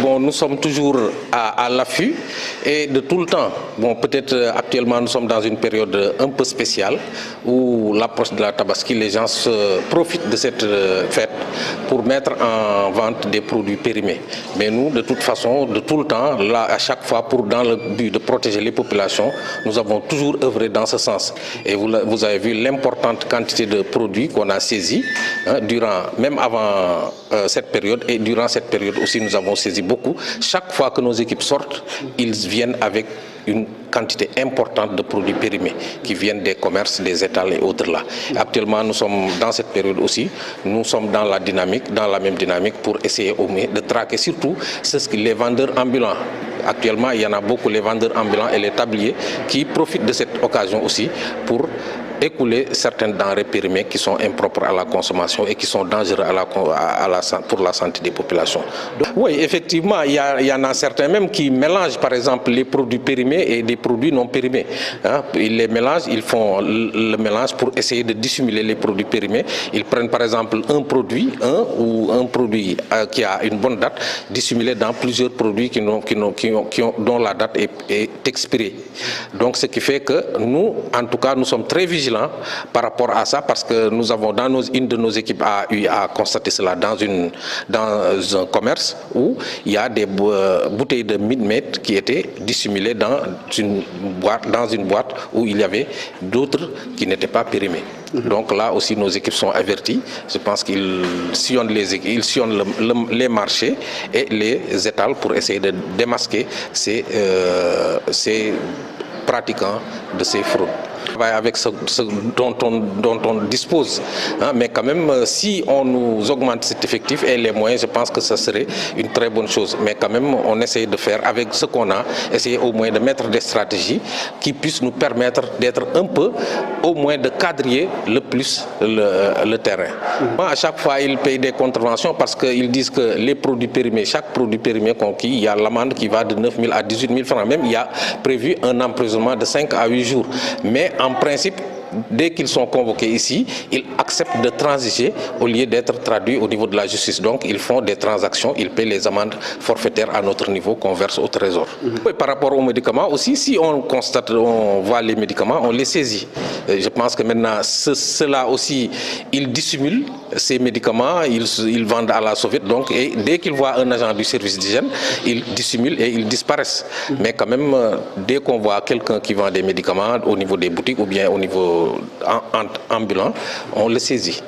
bon, nous sommes toujours à l'affût et de tout le temps. Bon, peut-être actuellement nous sommes dans une période un peu spéciale où l'approche de la Tabaski, les gens profitent de cette fête pour mettre en vente des produits périmés. Mais nous, de toute façon, de tout le temps, là, à chaque fois, dans le but de protéger les populations, nous avons toujours œuvré dans ce sens. Et vous avez vu l'importante quantité de produits qu'on a saisis, hein, même avant cette période, et durant cette période aussi, nous avons saisi beaucoup. Chaque fois que nos équipes sortent, ils viennent avec une quantité importante de produits périmés qui viennent des commerces, des étals et autres là. Actuellement, nous sommes dans cette période aussi, nous sommes dans la même dynamique pour essayer au mieux de traquer surtout les vendeurs ambulants. Actuellement, il y en a beaucoup, les vendeurs ambulants et les tabliers, qui profitent de cette occasion aussi pour écouler certaines denrées périmées qui sont impropres à la consommation et qui sont dangereuses pour la santé des populations. Donc, oui, effectivement, il y en a certains même qui mélangent par exemple les produits périmés et des produits non périmés. Hein. Ils les mélangent, ils font le mélange pour essayer de dissimuler les produits périmés. Ils prennent par exemple un produit qui a une bonne date, dissimulé dans plusieurs produits dont la date est expirée. Donc ce qui fait que nous, en tout cas, nous sommes très vigilants par rapport à ça, parce que nous avons une de nos équipes a eu à constater cela dans un commerce où il y a des bouteilles de Minmade qui étaient dissimulées dans une boîte où il y avait d'autres qui n'étaient pas périmées. Donc là aussi nos équipes sont averties. Je pense qu'ils sillonnent les marchés et les étals pour essayer de démasquer ces pratiquants de ces fraudes. Avec ce dont on dispose. Hein, mais quand même, si on nous augmente cet effectif et les moyens, je pense que ça serait une très bonne chose. Mais quand même, on essaye de faire avec ce qu'on a, essayer au moins de mettre des stratégies qui puissent nous permettre d'être un peu, au moins de quadriller le plus le terrain. Moi, à chaque fois, ils payent des contraventions parce qu'ils disent que les produits périmés, chaque produit périmé conquis, il y a l'amende qui va de 9 000 à 18 000 francs. Même, il y a prévu un emprisonnement de 5 à 8 jours. Mais en principe, dès qu'ils sont convoqués ici, ils acceptent de transiger au lieu d'être traduits au niveau de la justice. Donc, ils font des transactions, ils paient les amendes forfaitaires à notre niveau qu'on verse au trésor. Et par rapport aux médicaments aussi, si on constate, on voit les médicaments, on les saisit. Je pense que maintenant, ceux-là aussi, ils dissimulent ces médicaments, ils vendent à la sauvette. Donc, et dès qu'ils voient un agent du service d'hygiène, ils dissimulent et ils disparaissent. Mais quand même, dès qu'on voit quelqu'un qui vend des médicaments au niveau des boutiques ou bien au niveau ambulant, on le saisit.